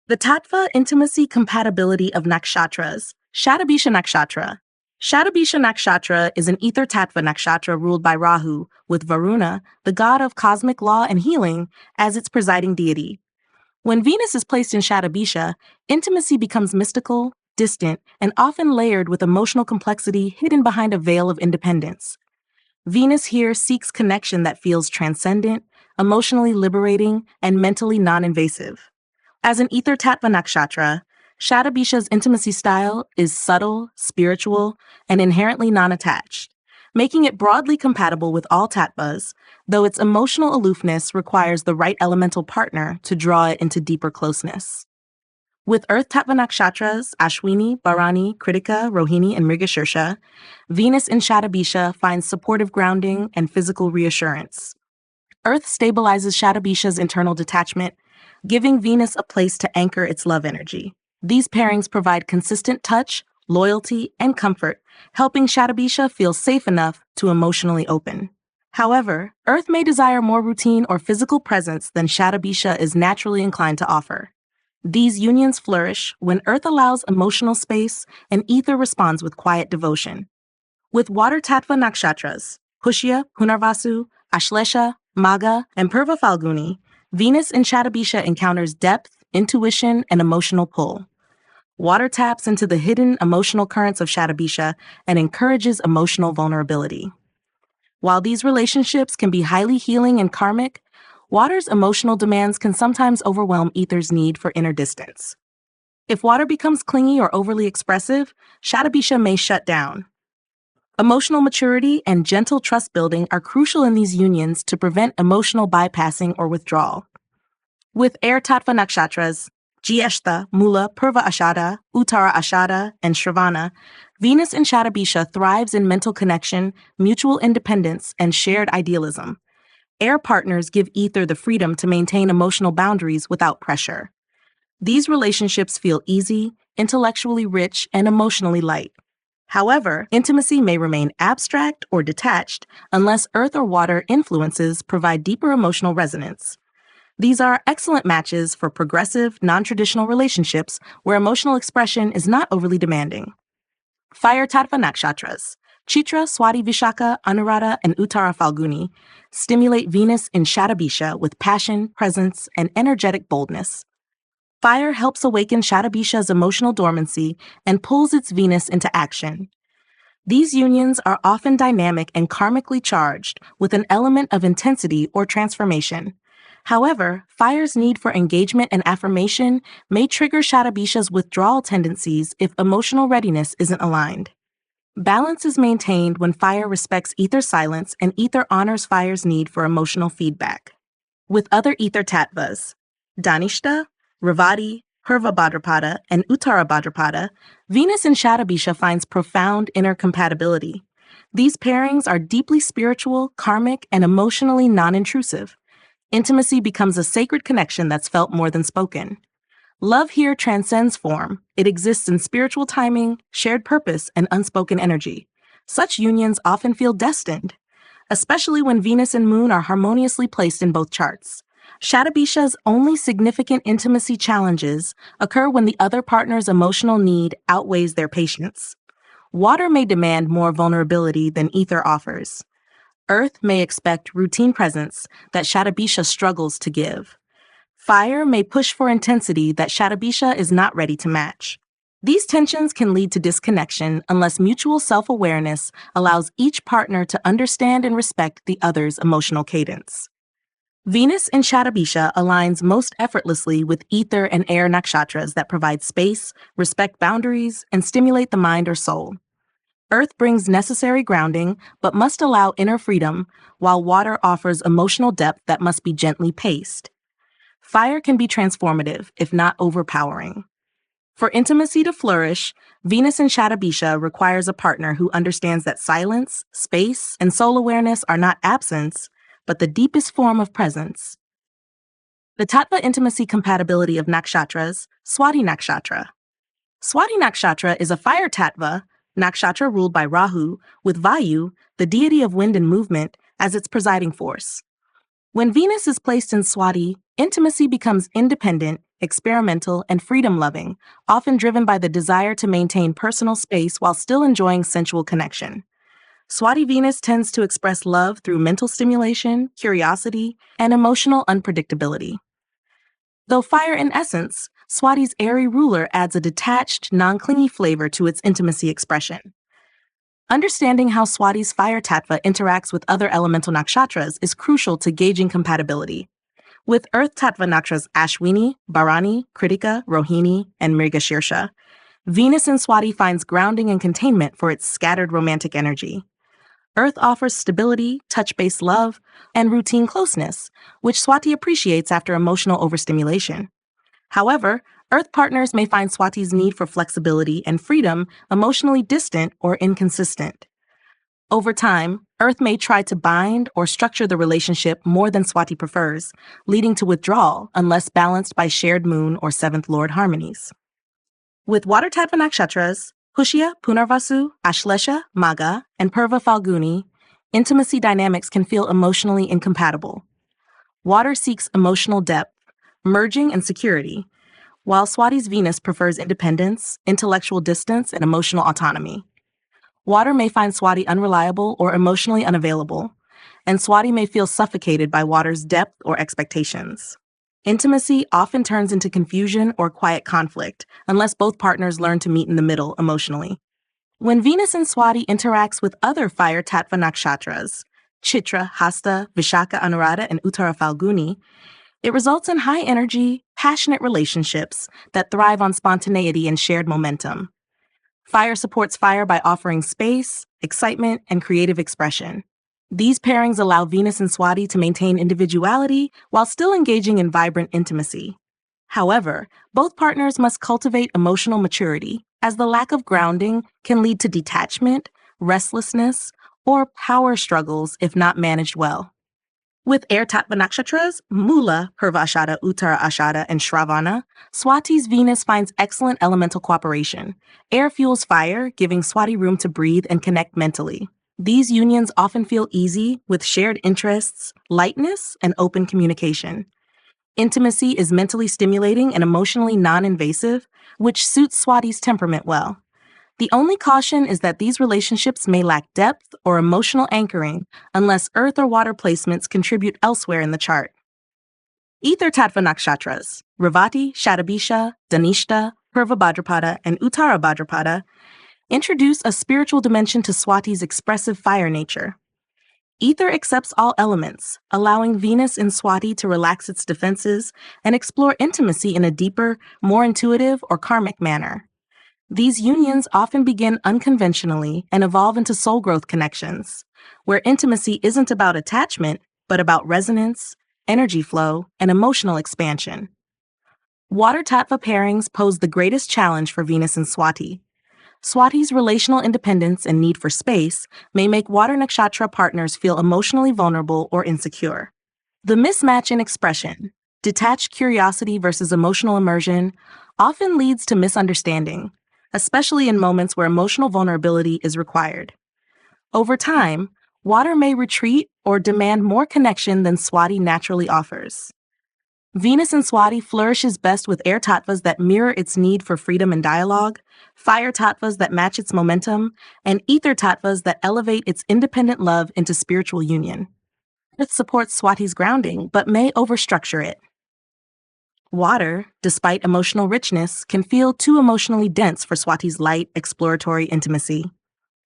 The Tatva Intimacy Compatibility of Nakshatras, Shatabhisha Nakshatra. Shatabhisha Nakshatra is an ether Tatva Nakshatra ruled by Rahu, with Varuna, the god of cosmic law and healing, as its presiding deity. When Venus is placed in Shatabhisha, intimacy becomes mystical, distant, and often layered with emotional complexity hidden behind a veil of independence. Venus here seeks connection that feels transcendent, emotionally liberating, and mentally non-invasive. As an ether Tatva Nakshatra, Shatabhisha's intimacy style is subtle, spiritual, and inherently non-attached, making it broadly compatible with all Tattvas, though its emotional aloofness requires the right elemental partner to draw it into deeper closeness. With Earth Tattva Nakshatras, Ashwini, Bharani, Kritika, Rohini, and Mrigashirsha, Venus in Shatabhisha finds supportive grounding and physical reassurance. Earth stabilizes Shatabhisha's internal detachment, giving Venus a place to anchor its love energy. These pairings provide consistent touch, loyalty, and comfort, helping Shatabhisha feel safe enough to emotionally open. However, Earth may desire more routine or physical presence than Shatabhisha is naturally inclined to offer. These unions flourish when Earth allows emotional space and Ether responds with quiet devotion. With Water Tattva Nakshatras, Pushya, Punarvasu, Ashlesha, Magha, and Purva Falguni, Venus in Shatabhisha encounters depth, intuition, and emotional pull. Water taps into the hidden emotional currents of Shatabhisha and encourages emotional vulnerability. While these relationships can be highly healing and karmic, water's emotional demands can sometimes overwhelm ether's need for inner distance. If water becomes clingy or overly expressive, Shatabhisha may shut down. Emotional maturity and gentle trust building are crucial in these unions to prevent emotional bypassing or withdrawal. With air Tattva Nakshatras, Jyeshta, Mula, Purva Ashada, Uttara Ashada, and Shravana, Venus in Shatabhisha thrives in mental connection, mutual independence, and shared idealism. Air partners give ether the freedom to maintain emotional boundaries without pressure. These relationships feel easy, intellectually rich, and emotionally light. However, intimacy may remain abstract or detached unless earth or water influences provide deeper emotional resonance. These are excellent matches for progressive, non-traditional relationships where emotional expression is not overly demanding. Fire Tattva Nakshatras, Chitra, Swati, Vishaka, Anuradha, and Uttara Falguni, stimulate Venus in Shatabhisha with passion, presence, and energetic boldness. Fire helps awaken Shatabhisha's emotional dormancy and pulls its Venus into action. These unions are often dynamic and karmically charged, with an element of intensity or transformation. However, fire's need for engagement and affirmation may trigger Shatabhisha's withdrawal tendencies if emotional readiness isn't aligned. Balance is maintained when fire respects ether's silence and ether honors fire's need for emotional feedback. With other ether tattvas, Dhanishta, Revati, Purva Bhadrapada, and Uttara Bhadrapada, Venus in Shatabhisha finds profound inner compatibility. These pairings are deeply spiritual, karmic, and emotionally non-intrusive. Intimacy becomes a sacred connection that's felt more than spoken. Love here transcends form. It exists in spiritual timing, shared purpose, and unspoken energy. Such unions often feel destined, especially when Venus and Moon are harmoniously placed in both charts. Shatabhisha's only significant intimacy challenges occur when the other partner's emotional need outweighs their patience. Water may demand more vulnerability than ether offers. Earth may expect routine presence that Shatabhisha struggles to give. Fire may push for intensity that Shatabhisha is not ready to match. These tensions can lead to disconnection unless mutual self-awareness allows each partner to understand and respect the other's emotional cadence. Venus in Shatabhisha aligns most effortlessly with ether and air nakshatras that provide space, respect boundaries, and stimulate the mind or soul. Earth brings necessary grounding, but must allow inner freedom, while water offers emotional depth that must be gently paced. Fire can be transformative, if not overpowering. For intimacy to flourish, Venus in Shatabhisha requires a partner who understands that silence, space, and soul awareness are not absence, but the deepest form of presence. The Tatva Intimacy Compatibility of Nakshatras, Swati Nakshatra. Swati Nakshatra is a fire tattva, nakshatra ruled by Rahu, with Vayu, the deity of wind and movement, as its presiding force. When Venus is placed in Swati, intimacy becomes independent, experimental, and freedom-loving, often driven by the desire to maintain personal space while still enjoying sensual connection. Swati Venus tends to express love through mental stimulation, curiosity, and emotional unpredictability. Though fire in essence, Swati's airy ruler adds a detached, non-clingy flavor to its intimacy expression. Understanding how Swati's fire tattva interacts with other elemental nakshatras is crucial to gauging compatibility. With earth tattva nakshatras Ashwini, Bharani, Kritika, Rohini, and Mrigashirsha, Venus in Swati finds grounding and containment for its scattered romantic energy. Earth offers stability, touch-based love, and routine closeness, which Swati appreciates after emotional overstimulation. However, Earth partners may find Swati's need for flexibility and freedom emotionally distant or inconsistent. Over time, Earth may try to bind or structure the relationship more than Swati prefers, leading to withdrawal unless balanced by shared moon or seventh lord harmonies. With water tattva nakshatras, Pushya, Punarvasu, Ashlesha, Magha, and Purva Falguni, intimacy dynamics can feel emotionally incompatible. Water seeks emotional depth, merging, and security, while Swati's Venus prefers independence, intellectual distance, and emotional autonomy. Water may find Swati unreliable or emotionally unavailable, and Swati may feel suffocated by water's depth or expectations. Intimacy often turns into confusion or quiet conflict unless both partners learn to meet in the middle emotionally. When Venus in Swati interacts with other fire tattva nakshatras, Chitra, Hasta, Vishaka, Anuradha, and Uttara Falguni, it results in high-energy, passionate relationships that thrive on spontaneity and shared momentum. Fire supports fire by offering space, excitement, and creative expression. These pairings allow Venus and Swati to maintain individuality while still engaging in vibrant intimacy. However, both partners must cultivate emotional maturity, as the lack of grounding can lead to detachment, restlessness, or power struggles if not managed well. With air tattva nakshatras, Mula, Purvashada, Uttara Ashada, and Shravana, Swati's Venus finds excellent elemental cooperation. Air fuels fire, giving Swati room to breathe and connect mentally. These unions often feel easy, with shared interests, lightness, and open communication. Intimacy is mentally stimulating and emotionally non-invasive, which suits Swati's temperament well. The only caution is that these relationships may lack depth or emotional anchoring unless earth or water placements contribute elsewhere in the chart. Ether tattva nakshatras, Revati, Shatabhisha, Dhanishta, Purva Bhadrapada, and Uttara Bhadrapada, introduce a spiritual dimension to Swati's expressive fire nature. Ether accepts all elements, allowing Venus in Swati to relax its defenses and explore intimacy in a deeper, more intuitive or karmic manner. These unions often begin unconventionally and evolve into soul growth connections, where intimacy isn't about attachment, but about resonance, energy flow, and emotional expansion. Water tattva pairings pose the greatest challenge for Venus and Swati. Swati's relational independence and need for space may make water nakshatra partners feel emotionally vulnerable or insecure. The mismatch in expression, detached curiosity versus emotional immersion, often leads to misunderstanding, especially in moments where emotional vulnerability is required. Over time, water may retreat or demand more connection than Swati naturally offers. Venus in Swati flourishes best with air tattvas that mirror its need for freedom and dialogue, fire tattvas that match its momentum, and ether tattvas that elevate its independent love into spiritual union. Earth supports Swati's grounding, but may overstructure it. Water, despite emotional richness, can feel too emotionally dense for Swati's light, exploratory intimacy.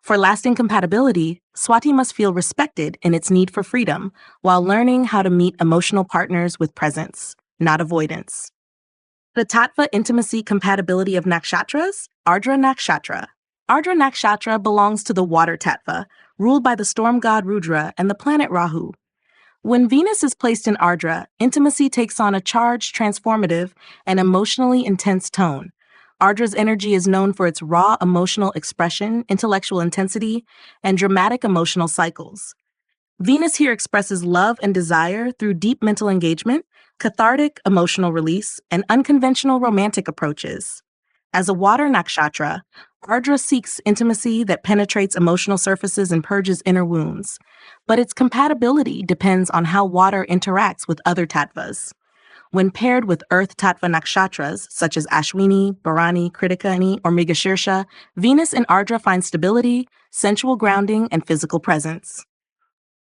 For lasting compatibility, Swati must feel respected in its need for freedom while learning how to meet emotional partners with presence, not avoidance. The Tatva Intimacy Compatibility of Nakshatras, Ardra Nakshatra. Ardra Nakshatra belongs to the water tattva, ruled by the storm god Rudra and the planet Rahu. When Venus is placed in Ardra, intimacy takes on a charged, transformative, and emotionally intense tone. Ardra's energy is known for its raw emotional expression, intellectual intensity, and dramatic emotional cycles. Venus here expresses love and desire through deep mental engagement, cathartic emotional release, and unconventional romantic approaches. As a water nakshatra, Ardra seeks intimacy that penetrates emotional surfaces and purges inner wounds, but its compatibility depends on how water interacts with other tattvas. When paired with Earth Tatva Nakshatras, such as Ashwini, Bharani, Kritika, or Mrigashirsha, Venus in Ardra finds stability, sensual grounding, and physical presence.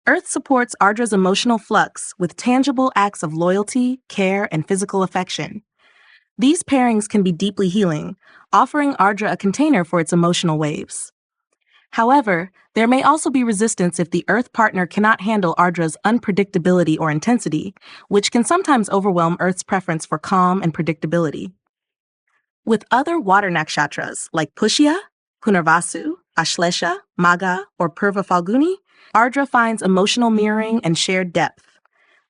Earth supports Ardra's emotional flux with tangible acts of loyalty, care, and physical affection. These pairings can be deeply healing, offering Ardra a container for its emotional waves. However, there may also be resistance if the Earth partner cannot handle Ardra's unpredictability or intensity, which can sometimes overwhelm Earth's preference for calm and predictability. With other water nakshatras like Pushya, Punarvasu, Ashlesha, Magha, or Purva Falguni, Ardra finds emotional mirroring and shared depth.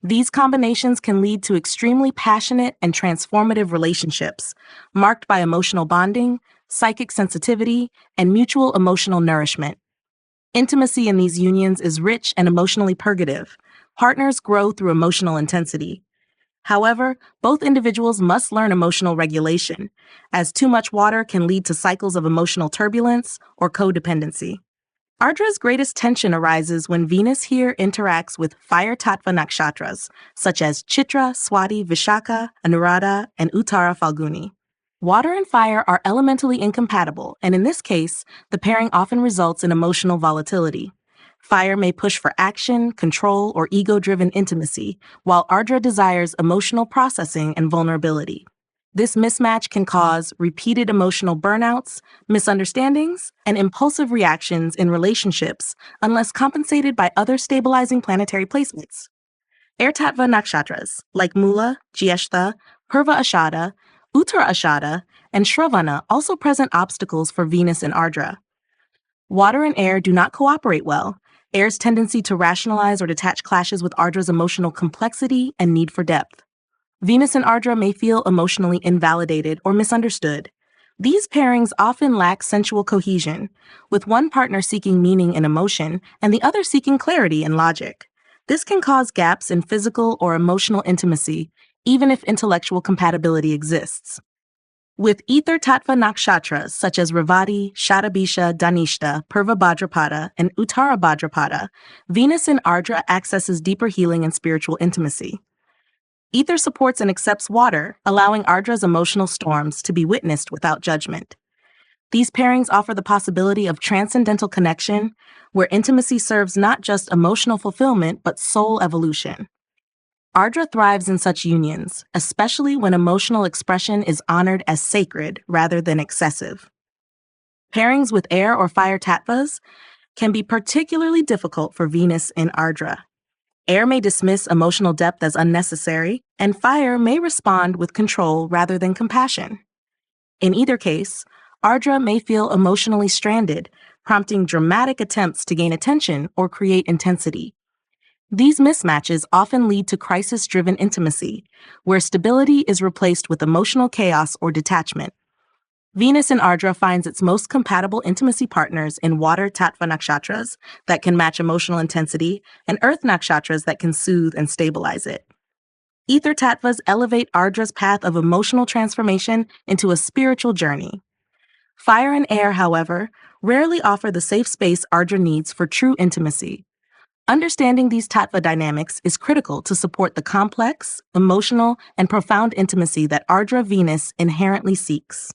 These combinations can lead to extremely passionate and transformative relationships, marked by emotional bonding, psychic sensitivity, and mutual emotional nourishment. Intimacy in these unions is rich and emotionally purgative. Partners grow through emotional intensity. However, both individuals must learn emotional regulation, as too much water can lead to cycles of emotional turbulence or codependency. Ardra's greatest tension arises when Venus here interacts with fire tattva nakshatras, such as Chitra, Swati, Vishaka, Anuradha, and Uttara Falguni. Water and fire are elementally incompatible, and in this case, the pairing often results in emotional volatility. Fire may push for action, control, or ego-driven intimacy, while Ardra desires emotional processing and vulnerability. This mismatch can cause repeated emotional burnouts, misunderstandings, and impulsive reactions in relationships unless compensated by other stabilizing planetary placements. Air Tattva nakshatras like Mula, Jyeshtha, Purva Ashada, Uttara Ashada, and Shravana also present obstacles for Venus and Ardra. Water and air do not cooperate well. Air's tendency to rationalize or detach clashes with Ardra's emotional complexity and need for depth. Venus and Ardra may feel emotionally invalidated or misunderstood. These pairings often lack sensual cohesion, with one partner seeking meaning and emotion and the other seeking clarity and logic. This can cause gaps in physical or emotional intimacy, even if intellectual compatibility exists. With ether tattva nakshatras such as Revati, Shatabhisha, Dhanishta, Purva Bhadrapada, and Uttara Bhadrapada, Venus in Ardra accesses deeper healing and spiritual intimacy. Ether supports and accepts water, allowing Ardra's emotional storms to be witnessed without judgment. These pairings offer the possibility of transcendental connection, where intimacy serves not just emotional fulfillment but soul evolution. Ardra thrives in such unions, especially when emotional expression is honored as sacred rather than excessive. Pairings with air or fire tattvas can be particularly difficult for Venus in Ardra. Air may dismiss emotional depth as unnecessary, and fire may respond with control rather than compassion. In either case, Ardra may feel emotionally stranded, prompting dramatic attempts to gain attention or create intensity. These mismatches often lead to crisis-driven intimacy, where stability is replaced with emotional chaos or detachment. Venus in Ardra finds its most compatible intimacy partners in water tattva nakshatras that can match emotional intensity and earth nakshatras that can soothe and stabilize it. Ether tattvas elevate Ardra's path of emotional transformation into a spiritual journey. Fire and air, however, rarely offer the safe space Ardra needs for true intimacy. Understanding these tattva dynamics is critical to support the complex, emotional, and profound intimacy that Ardra Venus inherently seeks.